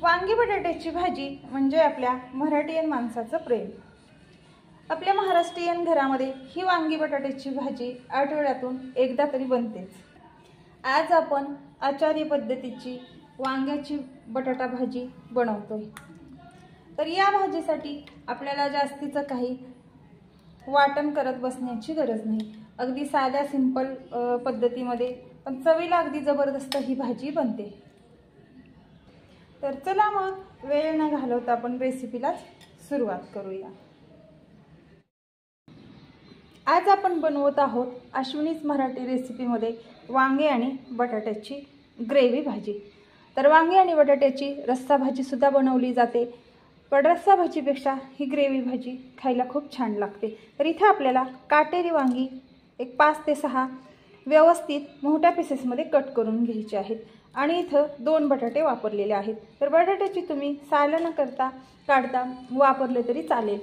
वांगी बटाट्याची भाजी म्हणजे आपल्या मराठीयन माणसाचं प्रेम। आपल्या महाराष्ट्रीयन घरामध्ये ही वांगी बटाट्याची भाजी आठवड्यातून एकदा तरी बनतेच। आज आपण आचारी पद्धतीची वांग्याची बटाटा भाजी बनवतोय। तर या भाजीसाठी आपल्याला जास्तीचं काही वाटण करत बसण्याची गरज नाही। अगदी साध्या सिंपल पद्धतीमध्ये पण चवीला अगदी जबरदस्त ही भाजी बनते। तर चला मग वेळ न घालवता आपण रेसिपीला सुरुवात करूया। आज आपण बनवत आहोत अश्विनीज मराठी रेसिपीमध्ये वांगे आणि बटाट्याची ग्रेव्ही भाजी। तर वांगे आणि बटाट्याची रस्सा भाजी सुद्धा बनवली जाते, पण रस्सा भाजीपेक्षा ही ग्रेव्ही भाजी खायला खूप छान लागते। तर इथे आपल्याला काटेरी वांगी एक 5 ते 6 व्यवस्थित मोठ्या पीसेसमध्ये कट करून घ्यायचे आहेत आणि इथं 2 बटाटे वापरलेले आहेत। तर बटाट्याची तुम्ही साल न करता काढता वापरले तरी चालेल।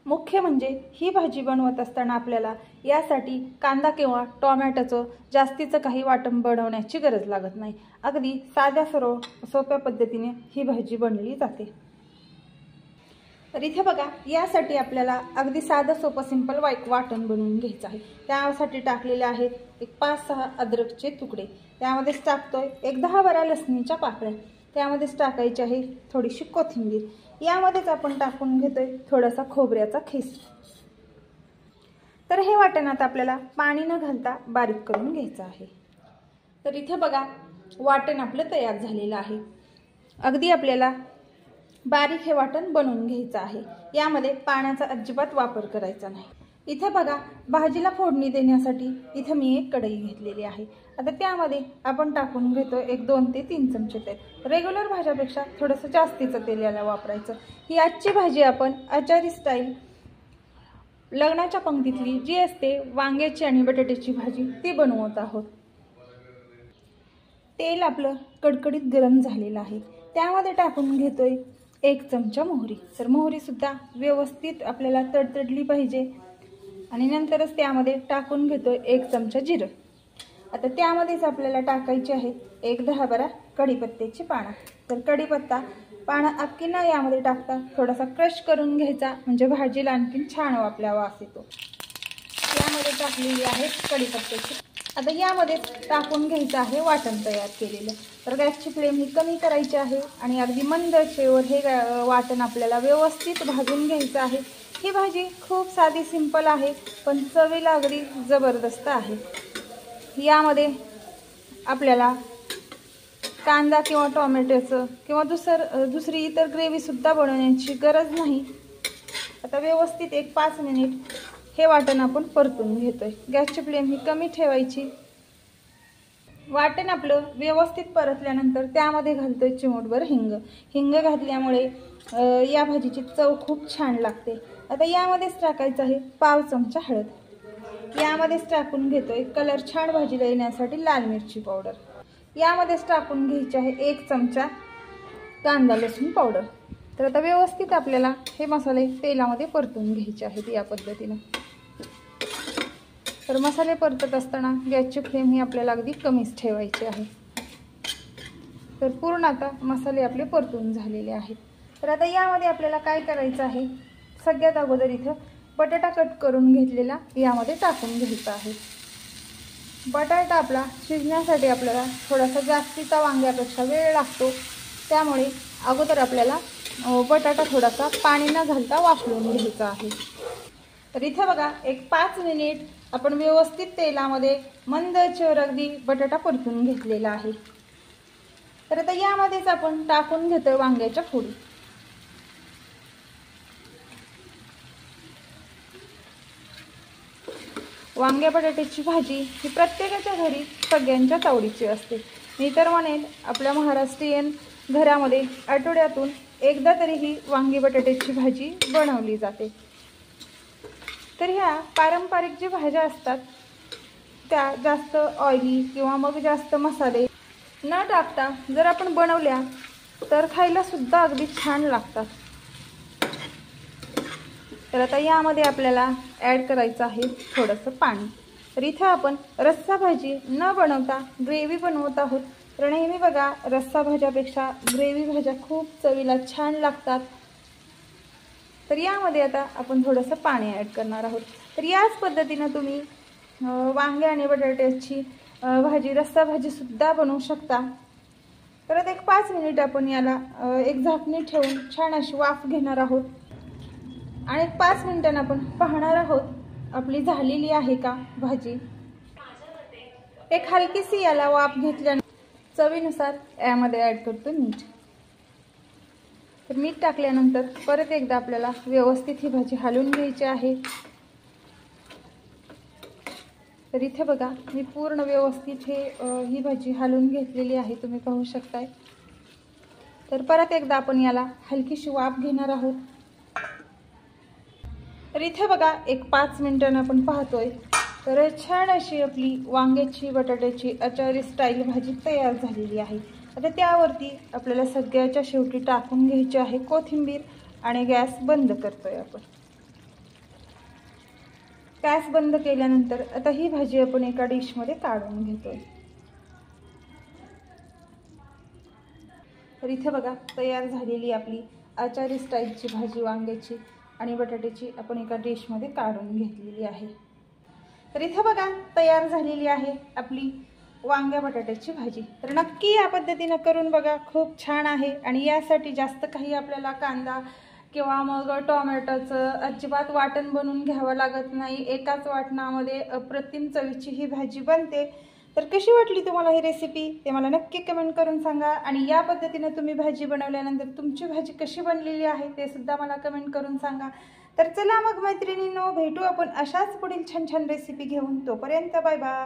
मुख्य म्हणजे ही भाजी बनवत असताना आपल्याला यासाठी कांदा किंवा टोमॅटोचं जास्तीचं काही वाटण बनवण्याची गरज लागत नाही। अगदी साध्या सोप्या पद्धतीने ही भाजी बनवली जाते। तर इथे बघा, यासाठी आपल्याला अगदी साधं सोपं सिंपल वाटण बनवून घ्यायचं आहे। त्यासाठी टाकलेले आहेत एक 5-6 अद्रकचे तुकडे, त्यामध्येच टाकतोय एक 10-12 लसणीच्या पाकळ्या, त्यामध्येच टाकायची आहे थोडीशी कोथिंबीर, यामध्येच आपण टाकून घेतोय थोडासा खोबऱ्याचा खीस। तर हे वाटण आता आपल्याला पाणी न घालता बारीक करून घ्यायचं आहे। तर इथे बघा, वाटण आपलं तयार झालेलं आहे। अगदी आपल्याला बारीक हे वाटण बनवून घ्यायचं आहे। यामध्ये पाण्याचा अजिबात वापर करायचा नाही। इथे बघा, भाजीला फोडणी देण्यासाठी इथे मी एक कढई घेतलेली आहे। आता त्यामध्ये आपण टाकून घेतो एक 2 ते 3 चमचे तेल। रेग्युलर भाज्यापेक्षा थोडंसं जास्तीचं तेल याला वापरायचं। ही आजची भाजी आपण आचारी स्टाईल लग्नाच्या पंक्तीतली जी असते वांग्याची आणि बटाट्याची भाजी ती बनवत आहोत। तेल आपलं कडकडीत गरम झालेलं आहे, त्यामध्ये टाकून घेतोय 1 चमचा मोहरी। तर मोहरी सुद्धा व्यवस्थित आपल्याला तडतडली पाहिजे आणि नंतरच त्यामध्ये टाकून घेतोय 1 चमचा जिरं। आता त्यामध्येच आपल्याला टाकायचे आहेत एक 10-12 कढीपत्त्याची पानं। तर कढीपत्ता पानं अख्खी न यामध्ये टाकता थोडासा क्रश करून घ्यायचा, म्हणजे भाजीला आणखी छान आपला वास येतो। यामध्ये टाकलेली आहे कढीपत्त्याची। आता यामध्ये टाकून घ्यायचं आहे वाटण तयार केलेलं। तर गॅसची फ्लेम ही कमी करायची आहे आणि अगदी मंद आचेवर हे वाटण आपल्याला व्यवस्थित भाजून घ्यायचं आहे। ही भाजी खूप साधी सिंपल आहे, पण चवीला अगदी जबरदस्त आहे। यामध्ये आपल्याला कांदा किंवा टोमॅटोचं किंवा दुसरी इतर ग्रेव्ही सुद्धा बनवण्याची गरज नाही। आता व्यवस्थित एक 5 मिनिट हे वाटण आपण परतून घेतोय। गॅसची फ्लेम ही कमी ठेवायची। वाटण आपलं व्यवस्थित परतल्यानंतर त्यामध्ये घालतोय चिमूटभर हिंग। हिंग घातल्यामुळे या भाजीची चव खूप छान लागते। आता यामध्येच टाकायचं आहे पाव चमचा हळद। यामध्येच टाकून घेतोय कलर छान भाजीला येण्यासाठी लाल मिरची पावडर। यामध्येच टाकून घ्यायची आहे 1 चमचा कांदा लसूण पावडर। तर आता व्यवस्थित आपल्याला हे मसाले तेलामध्ये परतून घ्यायचे आहेत या पद्धतीने। तर मसाले परतत असताना गॅसची फ्लेम ही आपल्याला अगदी कमीच ठेवायची आहे। तर पूर्ण आता मसाले आपले परतून झालेले आहेत। तर आता यामध्ये आपल्याला काय करायचं आहे, सगळ्यात अगोदर इथं बटाटा कट करून घेतलेला यामध्ये टाकून घ्यायचा आहे। बटाटा आपला शिजण्यासाठी आपल्याला थोडासा जास्तीचा वांग्यापेक्षा वेळ लागतो, त्यामुळे अगोदर आपल्याला बटाटा थोडासा पाणी न घालता वाफवून घ्यायचा आहे। तर इथे बघा, एक 5 मिनिट आपण व्यवस्थित तेलामध्ये मंद आचेवर अगदी बटाटा परतून घेतलेला आहे। तर आता यामध्येच आपण टाकून घेतोय वांग्याच्या फोडी। वांग्या बटाट्याची भाजी ही प्रत्येकाच्या घरी सगळ्यांच्याच आवडीची असते। मी तर म्हणेन आपल्या महाराष्ट्रीयन घरामध्ये आठवड्यातून एकदा तरी ही वांगी बटाट्याची भाजी बनवली जाते। तर ह्या पारंपरिक जी भाज्या असतात त्या जास्त ऑइली किंवा मग जास्त मसाले न टाकता जर आपण बनवल्या तर खायला सुद्धा अगदी छान लागतात। तर आता यामध्ये आपल्याला ॲड करायचं आहे थोडंसं पाणी। तर इथे आपण रस्सा भाजी न बनवता ग्रेव्ही बनवत आहोत, तर नेहमी बघा रस्सा भाज्यापेक्षा ग्रेव्ही भाज्या खूप चवीला छान लागतात। तर यामध्ये आता आपण थोडंसं पाणी ॲड करणार आहोत। तर याच पद्धतीनं तुम्ही वांगे आणि बटाट्याची भाजी रस्सा भाजीसुद्धा बनवू शकता। परत एक 5 मिनिट आपण याला एक झाकणी ठेवून छान अशी वाफ घेणार आहोत आणि 5 मिनिटांनी आपण पाहणार आहोत आपली झालेली आहे का भाजी। एक हलकीशी याला वाफ घेतल्यानंतर चवीनुसार यामध्ये ॲड करतो मीठ। तर मीठ टाकल्यानंतर परत एकदा आपल्याला व्यवस्थित ही भाजी हलवून घ्यायची आहे। तर इथे बघा मी पूर्ण व्यवस्थित ही भाजी हलवून घेतलेली आहे, तुम्ही पाहू शकताय। तर परत एकदा आपण याला हलकीशी वाफ घेणार आहोत। तर इथे बघा एक 5 मिनिटांनी आपण पाहतोय तर छान अशी आपली वांग्याची बटाट्याची अचारी स्टाईल भाजी तयार झालेली आहे। आता त्यावरती आपल्याला सगळ्याच्या शेवटी टाकून घ्यायची आहे कोथिंबीर आणि गॅस बंद करतोय आपण। गॅस बंद केल्यानंतर आता ही भाजी आपण एका डिशमध्ये काढून घेतोय। तर इथे बघा तयार झालेली आपली अचारी स्टाईलची भाजी वांग्याची आणि बटाट्याची आपण एका डिशमध्ये काढून घेतलेली आहे। तर इथे बघा तयार झालेली आहे आपली वांग्या बटाट्याची भाजी। तर नक्की या पद्धतीने करून बघा, खूप छान आहे। आणि यासाठी जास्त काही आपल्याला कांदा किंवा मग टोमॅटोचं अजिबात वाटण बनवून घ्यावं लागत नाही। एकाच वाटणामध्ये अप्रतिम चवीची ही भाजी बनते। तर कशी वाटली तुम्हाला ही रेसिपी ते मला नक्की कमेंट करून सांगा। आणि या पद्धतीने तुम्ही भाजी बनवल्यानंतर तुमची भाजी कशी बनलेली आहे ते सुद्धा मला कमेंट करून सांगा। तर चला मग मैत्रिणींनो, भेटू आपण अशाच पुढील छान छान रेसिपी घेऊन। तोपर्यंत बाय बाय।